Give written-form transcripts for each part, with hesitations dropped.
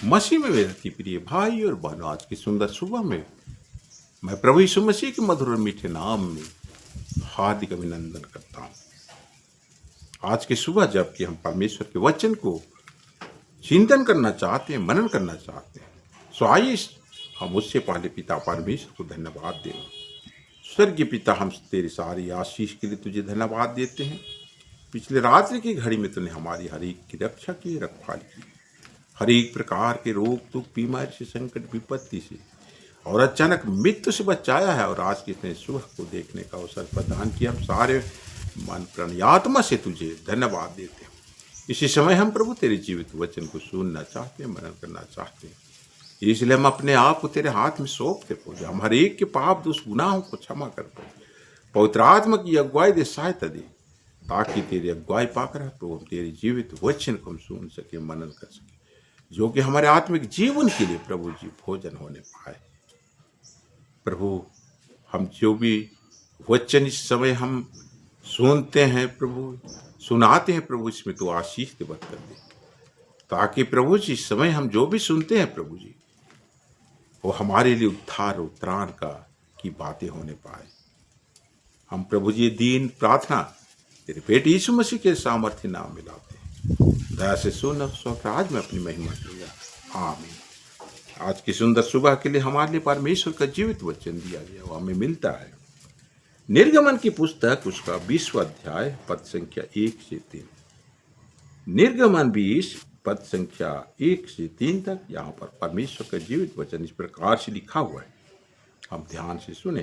मसीह में मेरे अति प्रिय भाई और बहनों, आज की सुंदर सुबह में मैं प्रभु यीशु मसीह के मधुर और मीठे नाम में हार्दिक अभिनंदन करता हूँ। आज की सुबह जबकि हम परमेश्वर के वचन को चिंतन करना चाहते हैं, मनन करना चाहते हैं, सो आइए हम उससे पहले पिता परमेश्वर को धन्यवाद दें। स्वर्गीय पिता, हम तेरी सारी आशीष के लिए तुझे धन्यवाद देते हैं। पिछले रात्रि की घड़ी में तूने हमारी हर एक की रक्षा की, रखवाली की, हर एक प्रकार के रोग दुख बीमारी से, संकट विपत्ति से और अचानक मृत्यु से बचाया है। और आज की इतने सुबह को देखने का अवसर प्रदान किया। हम सारे मन प्राण आत्मा से तुझे धन्यवाद देते हैं। इसी समय हम प्रभु तेरे जीवित वचन को सुनना चाहते हैं, मनन करना चाहते हैं। इसलिए हम अपने आप को तेरे हाथ में सौंपते प्रभु। हम हर एक के पाप दोष गुनाहों को क्षमा कर प्रभु। पवित्र आत्मा की अगुवाई दे, सहायता दे, ताकि तेरी अगुवाई पाकर प्रभु हम तेरे जीवित वचन को हम सुन सके, मनन कर सके, जो कि हमारे आत्मिक जीवन के लिए प्रभु जी भोजन होने पाए। प्रभु, हम जो भी वचन इस समय हम सुनते हैं प्रभु, सुनाते हैं प्रभु, इसमें तो आशीष दे, बरकत दे, ताकि प्रभु जी इस समय हम जो भी सुनते हैं प्रभु जी, वो हमारे लिए उद्धार उत्तरायण का की बातें होने पाए। हम प्रभु जी दीन प्रार्थना तेरे बेटे यीशु मसीह के सामर्थ्य नाम में लाते हैं। दया से सुन स्वराज में अपनी महिमा दूंगा। आमीन। आज की सुंदर सुबह के लिए हमारे लिए परमेश्वर का जीवित वचन दिया गया, वो हमें मिलता है निर्गमन की पुस्तक, उसका 20वां अध्याय, पद संख्या 1 से 3। निर्गमन 20 पद संख्या 1 से 3 तक यहाँ पर परमेश्वर का जीवित वचन इस प्रकार से लिखा हुआ है। हम ध्यान से सुने।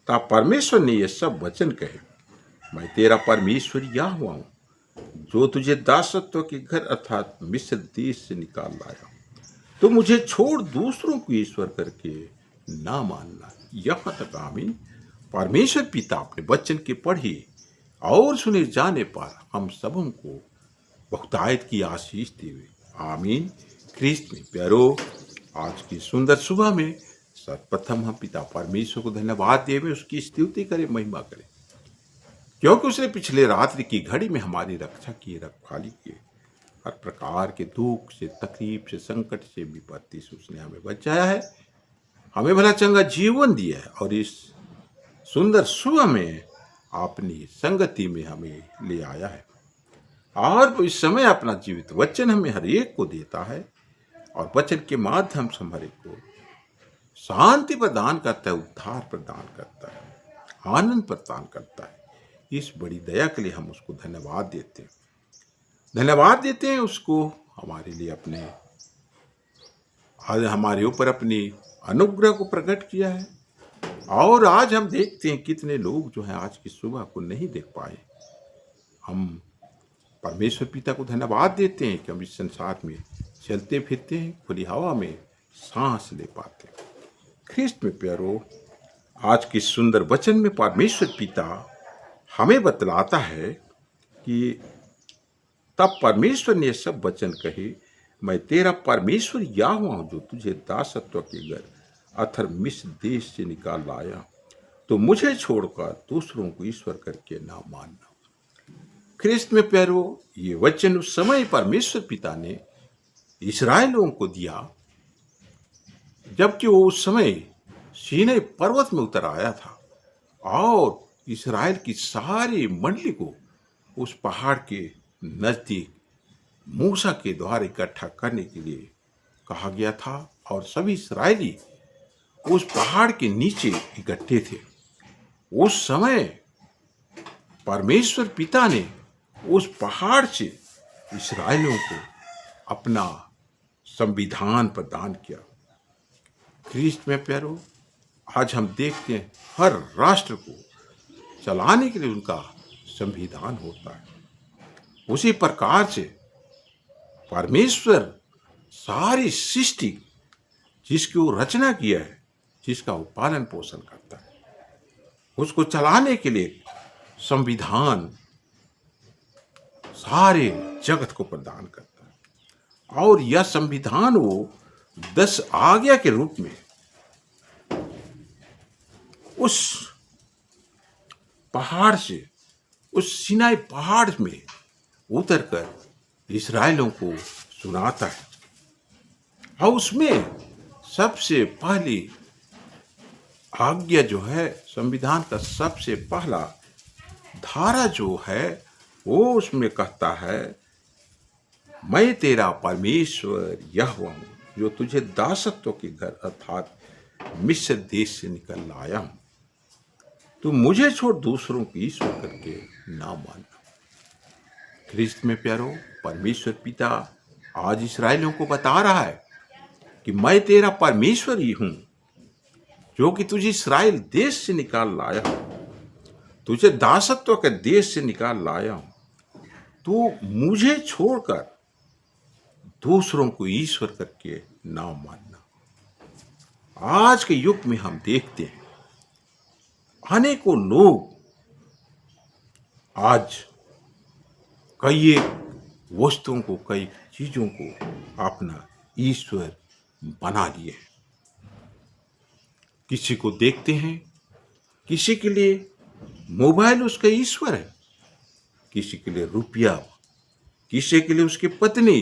तब परमेश्वर ने यह सब वचन कहे, मैं तेरा परमेश्वर यहोवा हूँ, जो तुझे दासत्व के घर अर्थात मिस्र देश से निकाल लाया। तो मुझे छोड़ दूसरों को ईश्वर करके ना मानना। यहाँ तक आमीन। परमेश्वर पिता अपने वचन के पढ़े और सुने जाने पर हम सबों को बहुतायत की आशीष देवे। आमीन। ख्रिस्त में प्यारो, आज की सुंदर सुबह में सर्वप्रथम हम पिता परमेश्वर को धन्यवाद देवे, उसकी स्तुति करें, महिमा करें, क्योंकि उसने पिछले रात्रि की घड़ी में हमारी रक्षा की, रखवाली की। हर प्रकार के दुख से, तकलीफ से, संकट से, विपत्ति से उसने हमें बचाया है, हमें भला चंगा जीवन दिया है, और इस सुंदर सुबह में अपनी संगति में हमें ले आया है। और इस समय अपना जीवित वचन हमें हर एक को देता है, और वचन के माध्यम से हमारे को शांति प्रदान करता है, उद्धार प्रदान करता है, आनंद प्रदान करता है। इस बड़ी दया के लिए हम उसको धन्यवाद देते हैं, धन्यवाद देते हैं उसको, हमारे लिए अपने आज हमारे ऊपर अपनी अनुग्रह को प्रकट किया है। और आज हम देखते हैं कितने लोग जो हैं आज की सुबह को नहीं देख पाए। हम परमेश्वर पिता को धन्यवाद देते हैं कि हम इस संसार में चलते फिरते हैं, खुली हवा में सांस ले पाते हैं। ख्रिस्त में प्यारो, आज की सुंदर वचन में परमेश्वर पिता हमें बतलाता है कि तब परमेश्वर ने सब वचन कहे, मैं तेरा परमेश्वर यहोवा हूँ, जो तुझे दासत्व के घर अर्थात मिस्र देश से निकाल लाया। तो मुझे छोड़कर दूसरों को ईश्वर करके ना मानना। ख्रिस्त में प्यारो, ये वचन उस समय परमेश्वर पिता ने इस्राएलियों को दिया जबकि वो उस समय सीनै पर्वत में उतर आया था, और इस्राएल की सारी मंडली को उस पहाड़ के नजदीक मूसा के द्वारा इकट्ठा करने के लिए कहा गया था, और सभी इस्राएली उस पहाड़ के नीचे इकट्ठे थे। उस समय परमेश्वर पिता ने उस पहाड़ से इस्राएलियों को अपना संविधान प्रदान किया। ख्रिस्त में प्यारो, आज हम देखते हैं हर राष्ट्र को चलाने के लिए उनका संविधान होता है। उसी प्रकार से परमेश्वर सारी सृष्टि जिसकी वो रचना किया है, जिसका वो पालन पोषण करता है, उसको चलाने के लिए संविधान सारे जगत को प्रदान करता है। और यह संविधान वो 10 आज्ञा के रूप में उस पहाड़ से, उस सिनाई पहाड़ में उतरकर इस्राएलियों को सुनाता है। और उसमें सबसे पहली आज्ञा जो है, संविधान का सबसे पहला धारा जो है, वो उसमें कहता है, मैं तेरा परमेश्वर यहोवा हूँ, जो तुझे दासत्व के घर अर्थात मिस्र देश से निकल लाया हूँ। तू मुझे छोड़ दूसरों की ईश्वर करके ना मानना। ख्रिस्त में प्यारो, परमेश्वर पिता आज इस्राएलियों को बता रहा है कि मैं तेरा परमेश्वर ही हूं, जो कि तुझे इस्राएल देश से निकाल लाया हूं, तुझे दासत्व के देश से निकाल लाया हूं। तू मुझे छोड़कर दूसरों को ईश्वर करके ना मानना। आज के युग में हम देखते हैं अनेकों लोग आज कई वस्तुओं को, कई चीजों को अपना ईश्वर बना लिए हैं। किसी को देखते हैं, किसी के लिए मोबाइल उसका ईश्वर है, किसी के लिए रुपया, किसी के लिए उसकी पत्नी,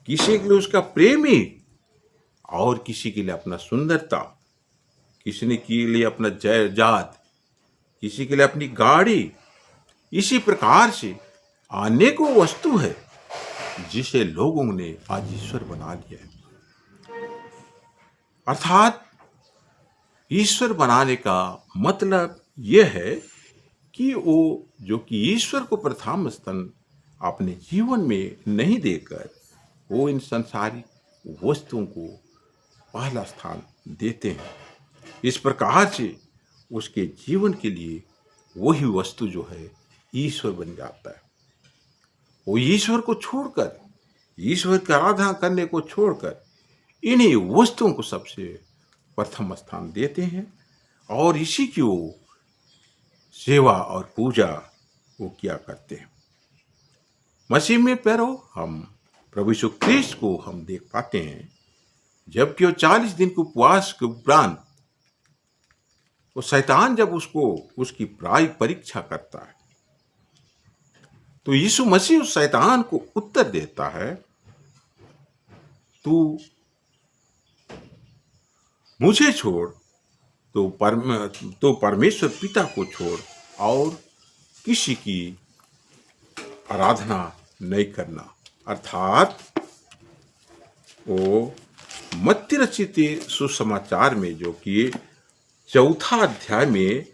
किसी के लिए उसका प्रेमी, और किसी के लिए अपना सुंदरता, किसी ने के लिए अपना जात, किसी के लिए अपनी गाड़ी। इसी प्रकार से अनेकों वस्तु है जिसे लोगों ने आज ईश्वर बना लिया है। अर्थात ईश्वर बनाने का मतलब यह है कि वो जो कि ईश्वर को प्रथम स्थान अपने जीवन में नहीं देकर वो इन संसारिक वस्तुओं को पहला स्थान देते हैं। इस प्रकार से उसके जीवन के लिए वही वस्तु जो है ईश्वर बन जाता है। वो ईश्वर को छोड़कर, ईश्वर की आराधना करने को छोड़कर इन्हीं वस्तुओं को सबसे प्रथम स्थान देते हैं और इसी की वो सेवा और पूजा वो किया करते हैं। मसीह में प्यारो, हम प्रभु यीशु ख्रीस्त को हम देख पाते हैं, जबकि वो 40 दिन के उपवास के उपरांत वो शैतान जब उसको उसकी परीक्षा करता है, तो यीशु मसीह उस शैतान को उत्तर देता है, तू मुझे छोड़ तो परमेश्वर पिता को छोड़ और किसी की आराधना नहीं करना। अर्थात वो मत्ती रचित सुसमाचार में जो कि 4 अध्याय में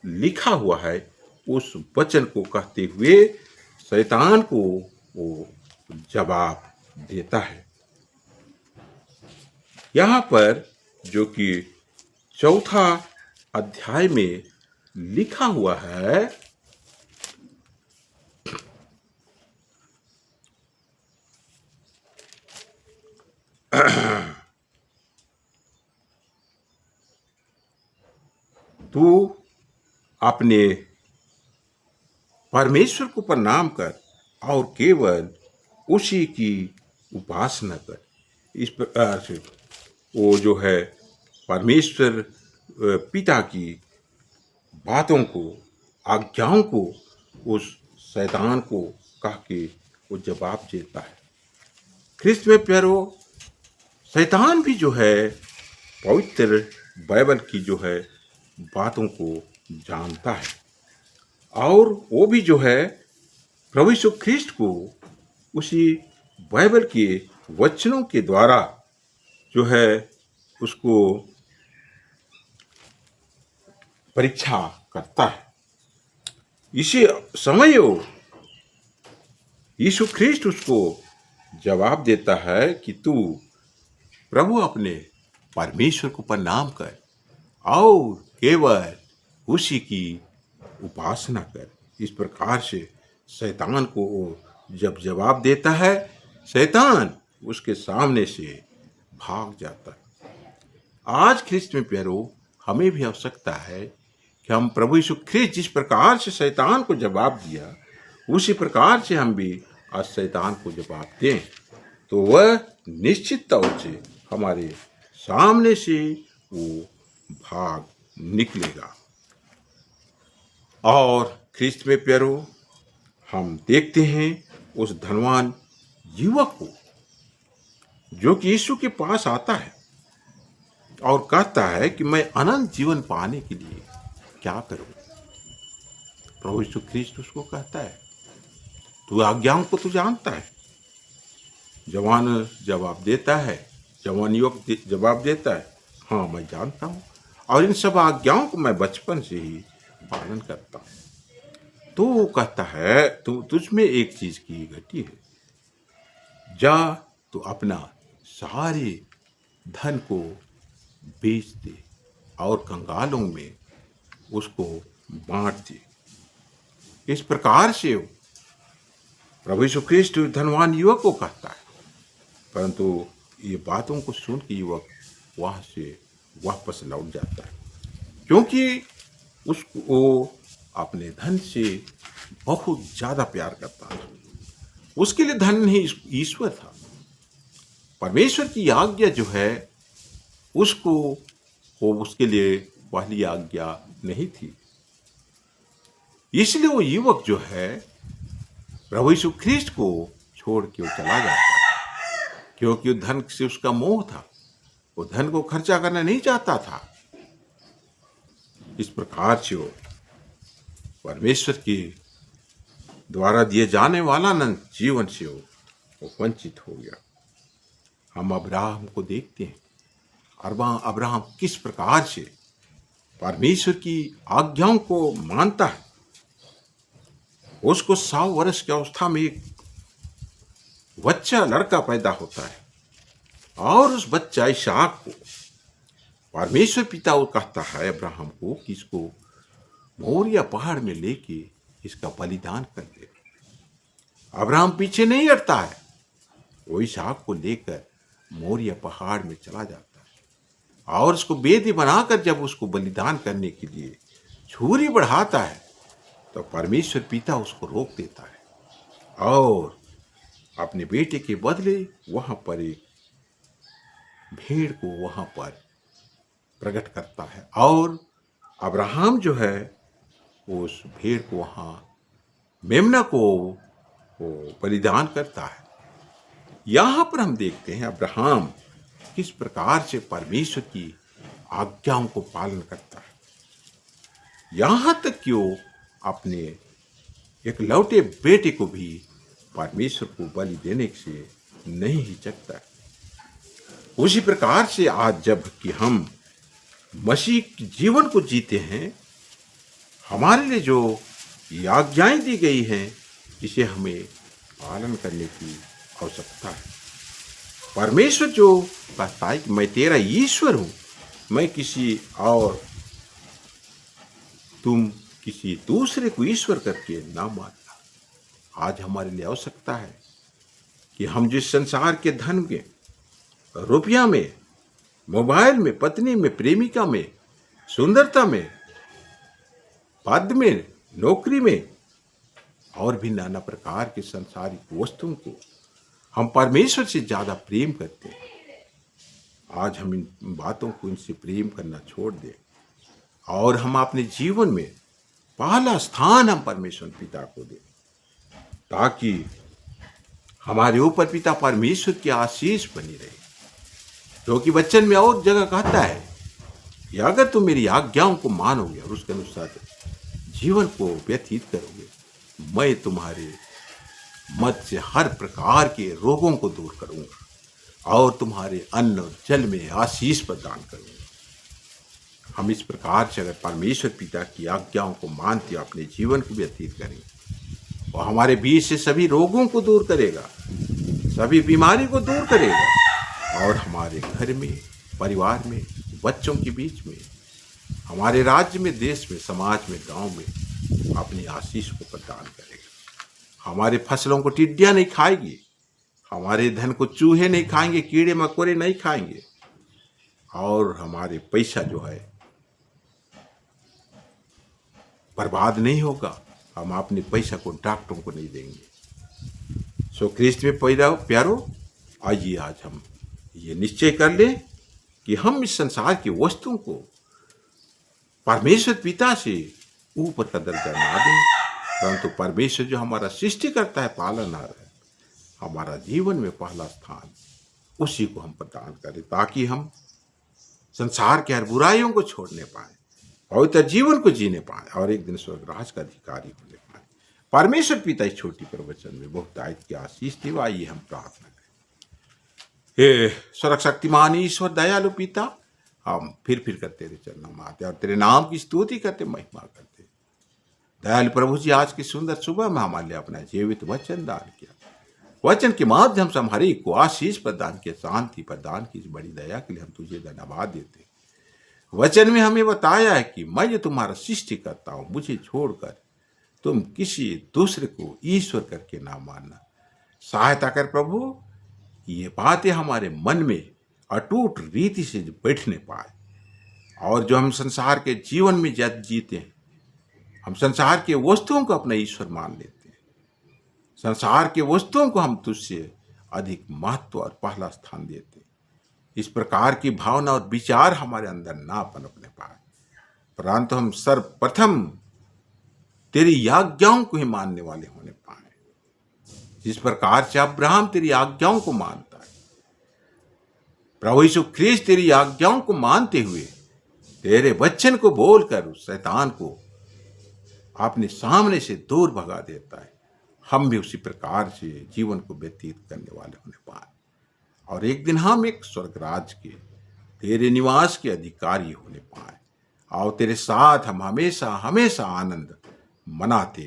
लिखा हुआ है, उस वचन को कहते हुए शैतान को वो जवाब देता है। यहाँ पर जो कि 4 अध्याय में लिखा हुआ है, तू अपने परमेश्वर को प्रणाम कर और केवल उसी की उपासना कर। इस प्रकार से वो जो है परमेश्वर पिता की बातों को, आज्ञाओं को उस शैतान को कह के वो जवाब देता है। ख्रिस्त में प्यारो, शैतान भी जो है पवित्र बाइबल की जो है बातों को जानता है और वो भी जो है प्रभु यीशु ख्रिस्त को उसी बाइबल के वचनों के द्वारा जो है उसको परीक्षा करता है। इसी समय यीशु ख्रिस्त उसको जवाब देता है कि तू प्रभु अपने परमेश्वर को प्रणाम कर और केवल उसी की उपासना कर। इस प्रकार से शैतान को वो जब जवाब देता है, शैतान उसके सामने से भाग जाता है। आज ख्रिस्त में प्यारो, हमें भी आवश्यकता है कि हम प्रभु यीशु ख्रिस्त जिस प्रकार से शैतान को जवाब दिया, उसी प्रकार से हम भी आज शैतान को जवाब दें, तो वह निश्चित तौर से हमारे सामने से वो भाग निकलेगा। और ख्रिस्त में प्यारो, हम देखते हैं उस धनवान युवक को जो कि यीशु के पास आता है और कहता है कि मैं अनंत जीवन पाने के लिए क्या करूं। प्रभु यीशु ख्रीस्त उसको कहता है, तू आज्ञाओं को तू जानता है। जवान जवाब देता है, जवान युवक जवाब देता है, हाँ मैं जानता हूँ और इन सब आज्ञाओं को मैं बचपन से ही पालन करता हूँ। तो वो कहता है, तुझ में एक चीज की घटी है, जा तू अपना सारे धन को बेच दे और कंगालों में उसको बांट दे। इस प्रकार से प्रभु यीशु ख्रीस्त धनवान युवक को कहता है, परंतु ये बातों को सुन के युवक वहां से वापस लौट जाता है, क्योंकि उसको अपने धन से बहुत ज्यादा प्यार करता था। उसके लिए धन नहीं ईश्वर था। परमेश्वर की आज्ञा जो है उसको वो उसके लिए पहली आज्ञा नहीं थी। इसलिए वो युवक जो है प्रभु यीशु ख्रीस्त को छोड़ के वो चला जाता है, क्योंकि धन से उसका मोह था। वो धन को खर्चा करना नहीं चाहता था। इस प्रकार से वो परमेश्वर के द्वारा दिए जाने वाला अनंत जीवन से वो वंचित हो गया। हम अब्राहम को देखते हैं, अब्राहम किस प्रकार से परमेश्वर की आज्ञाओं को मानता है। उसको 100 वर्ष की अवस्था में एक बच्चा लड़का पैदा होता है और उस बच्चा इसहाक को परमेश्वर पिता वो कहता है अब्राहम को कि इसको मोरिया पहाड़ में लेके इसका बलिदान कर दे। अब्राहम पीछे नहीं हटता है, वो इसहाक को लेकर मोरिया पहाड़ में चला जाता है और उसको वेदी बनाकर जब उसको बलिदान करने के लिए छुरी बढ़ाता है तो परमेश्वर पिता उसको रोक देता है और अपने बेटे के बदले वहां पर एक भेड़ को वहां पर प्रकट करता है और अब्राहम जो है उस भेड़ को वहां मेमना को वो बलिदान करता है। यहां पर हम देखते हैं अब्राहम किस प्रकार से परमेश्वर की आज्ञाओं को पालन करता है। यहां तक कि वो अपने एक लौटे बेटे को भी परमेश्वर को बलि देने से नहीं हिचकता। उसी प्रकार से आज जब कि हम मसीह के जीवन को जीते हैं, हमारे लिए जो आज्ञाएं दी गई हैं इसे हमें पालन करने की आवश्यकता है। परमेश्वर जो कहता है कि मैं तेरा ईश्वर हूं, मैं किसी और तुम किसी दूसरे को ईश्वर करके ना मानना। आज हमारे लिए आवश्यकता है कि हम जिस संसार के धन में, रुपया में, मोबाइल में, पत्नी में, प्रेमिका में, सुंदरता में, पद में, नौकरी में और भी नाना प्रकार के संसारिक वस्तुओं को हम परमेश्वर से ज्यादा प्रेम करते हैं। आज हम इन बातों को, इनसे प्रेम करना छोड़ दें और हम अपने जीवन में पहला स्थान हम परमेश्वर पिता को दें, ताकि हमारे ऊपर पिता परमेश्वर की आशीष बनी रहे। क्योंकि वचन में और जगह कहता है कि अगर तुम मेरी आज्ञाओं को मानोगे और उसके अनुसार जीवन को व्यतीत करोगे, मैं तुम्हारे मत से हर प्रकार के रोगों को दूर करूंगा और तुम्हारे अन्न और जल में आशीष प्रदान करूंगा। हम इस प्रकार से अगर परमेश्वर पिता की आज्ञाओं को मानते हुए अपने जीवन को व्यतीत करेंगे, वो हमारे बीच से सभी रोगों को दूर करेगा, सभी बीमारी को दूर करेगा और हमारे घर में, परिवार में, बच्चों के बीच में, हमारे राज्य में, देश में, समाज में, गांव में अपनी आशीष को प्रदान करेगा। हमारे फसलों को टिड्डियां नहीं खाएगी, हमारे धन को चूहे नहीं खाएंगे, कीड़े मकोड़े नहीं खाएंगे और हमारे पैसा जो है बर्बाद नहीं होगा। हम अपने पैसा को डॉक्टरों को नहीं देंगे। सो ख्रीस्त में पैदा प्यारो, आइए आज हम ये निश्चय कर लें कि हम इस संसार की वस्तुओं को परमेश्वर पिता से ऊपर का दर्जा ना दें, परंतु परमेश्वर जो हमारा सृष्टि करता है, पालनहार है, हमारा जीवन में पहला स्थान उसी को हम प्रदान करें, ताकि हम संसार के हर बुराइयों को छोड़ने पाए, पवित्र जीवन को जीने पाए और एक दिन स्वर्ग राज का अधिकारी होने पाए। परमेश्वर पिता इस छोटी प्रवचन में बहुतायत की आशीष दे। आइए हम प्रार्थना करें। हे स्वर्ग शक्तिमान ईश्वर दयालु पिता, हम फिर कर तेरे चरणों में आते और तेरे नाम की स्तुति करते, महिमा करते। दयालु प्रभु जी, आज की सुंदर सुबह में हमारे लिए अपना जीवित वचन दान किया। वचन के माध्यम से हमारे को आशीष प्रदान किया, शांति प्रदान की। इस बड़ी दया के लिए हम तुझे धन्यवाद देते। वचन में हमें बताया है कि मैं जो तुम्हारा सृष्टि करता हूं, मुझे छोड़कर तुम किसी दूसरे को ईश्वर करके ना मानना। सहायता कर प्रभु, ये बातें हमारे मन में अटूट रीति से बैठने पाए, और जो हम संसार के जीवन में जब जीते हैं, हम संसार के वस्तुओं को अपना ईश्वर मान लेते हैं। संसार के वस्तुओं को हम तुझसे अधिक महत्व और पहला स्थान देते हैं। इस प्रकार की भावना और विचार हमारे अंदर ना पनपने पाए, परंतु हम सर्वप्रथम तेरी आज्ञाओं को ही मानने वाले होने पाए। जिस प्रकार से अब्राहम तेरी आज्ञाओं को मानता है, प्रभु यीशु ख्रीस्त तेरी आज्ञाओं को मानते हुए तेरे वचन को बोलकर उस शैतान को अपने सामने से दूर भगा देता है। हम भी उसी प्रकार से जीवन को व्यतीत करने वाले होने पाए, और एक दिन हम एक स्वर्ग राज के तेरे निवास के अधिकारी होने पाए, और तेरे साथ हम हमेशा हमेशा आनंद मनाते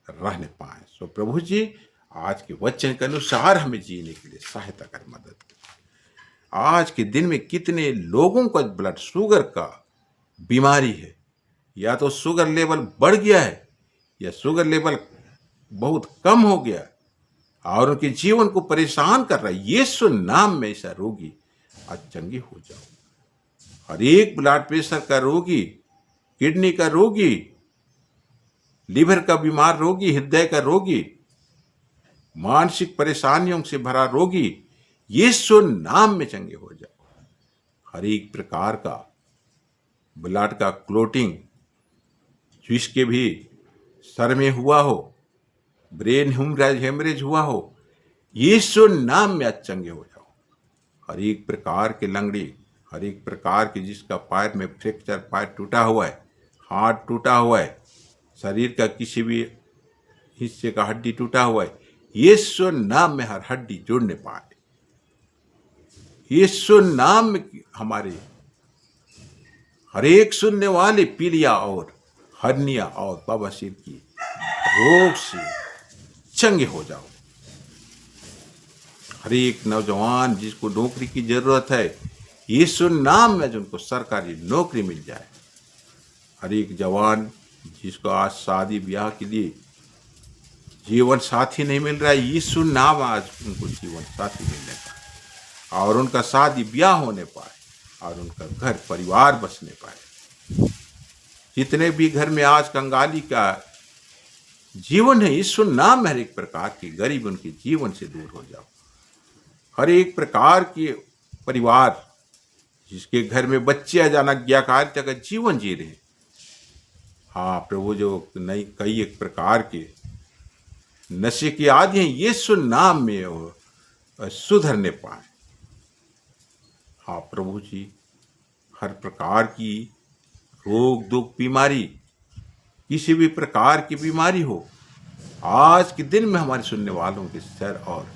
रहने पाए। सो प्रभु जी, आज के वचन के अनुसार हमें जीने के लिए सहायता कर, मदद कर। आज के दिन में कितने लोगों को ब्लड शुगर का बीमारी है, या तो शुगर लेवल बढ़ गया है या शुगर लेवल बहुत कम हो गया और उनके जीवन को परेशान कर रहा है। यीशु नाम में ऐसा रोगी आज चंगे हो जाओ। हर एक ब्लड प्रेशर का रोगी, किडनी का रोगी, लीवर का बीमार रोगी, हृदय का रोगी, मानसिक परेशानियों से भरा रोगी, यीशु नाम में चंगे हो जाओ। हर एक प्रकार का ब्लड का क्लोटिंग, जिसके भी सर में हुआ हो, ब्रेन हेमरेज हुआ हो, यीशु नाम में आज चंगे हो जाओ। हर एक प्रकार के लंगड़ी, हर एक प्रकार के जिसका पैर में फ्रैक्चर, पैर टूटा हुआ है, हाथ टूटा हुआ है, शरीर का किसी भी हिस्से का हड्डी टूटा हुआ है, यीशु नाम में हर हड्डी जुड़ने पाए। यीशु नाम में हमारे हर एक सुनने वाले पीलिया और हर्निया और बवासीर की रोग से चंगे हो जाओ। हर एक नौजवान जिसको नौकरी की जरूरत है, यीशु नाम में जिनको सरकारी नौकरी मिल जाए। हर एक जवान जिसको आज शादी ब्याह के लिए जीवन साथी नहीं मिल रहा है, यीशु नाम आज उनको जीवन साथी मिलने पाए और उनका शादी ब्याह होने पाए और उनका घर परिवार बसने पाए। जितने भी घर में आज कंगाली का जीवन है, यीशु नाम में हर एक प्रकार के गरीब उनके जीवन से दूर हो जाओ। हर एक प्रकार के परिवार जिसके घर में बच्चे अज्ञाकारिता का जीवन जी रहे, हाँ प्रभु, जो नई कई एक प्रकार के नशे की आदि हैं, यीशु नाम में सुधरने पाए। हाँ प्रभु जी, हर प्रकार की रोग दुख बीमारी, किसी भी प्रकार की बीमारी हो, आज के दिन में हमारे सुनने वालों के सर और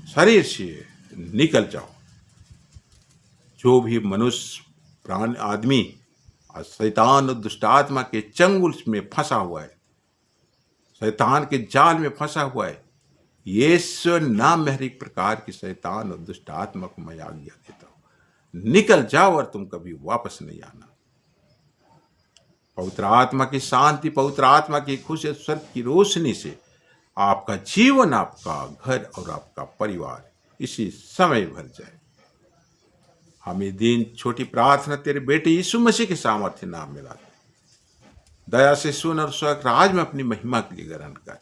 शरीर से निकल जाओ। जो भी मनुष्य प्राण आदमी शैतान और दुष्टात्मा के चंगुल में फंसा हुआ है, शैतान के जाल में फंसा हुआ है, यीशु नाम में हर एक प्रकार की शैतान और दुष्ट आत्मा को मैं आज्ञा देता हूं, निकल जाओ और तुम कभी वापस नहीं आना। पवित्र आत्मा की शांति, पवित्र आत्मा की खुशी, स्वर्ग की रोशनी से आपका जीवन, आपका घर और आपका परिवार इसी समय भर जाए। हमें दिन छोटी प्रार्थना तेरे बेटे यीशु मसीह के सामर्थ्य नाम में लाते, दया से सुन और स्वर्ग राज में अपनी महिमा के लिए ग्रहण कर।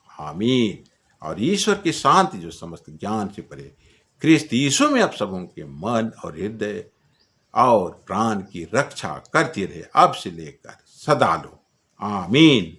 आमीन। और ईश्वर की शांति जो समस्त ज्ञान से परे ख्रिस्त यीशु में आप सबों के मन और हृदय और प्राण की रक्षा करती रहे, अब से लेकर सदा लो। आमीन।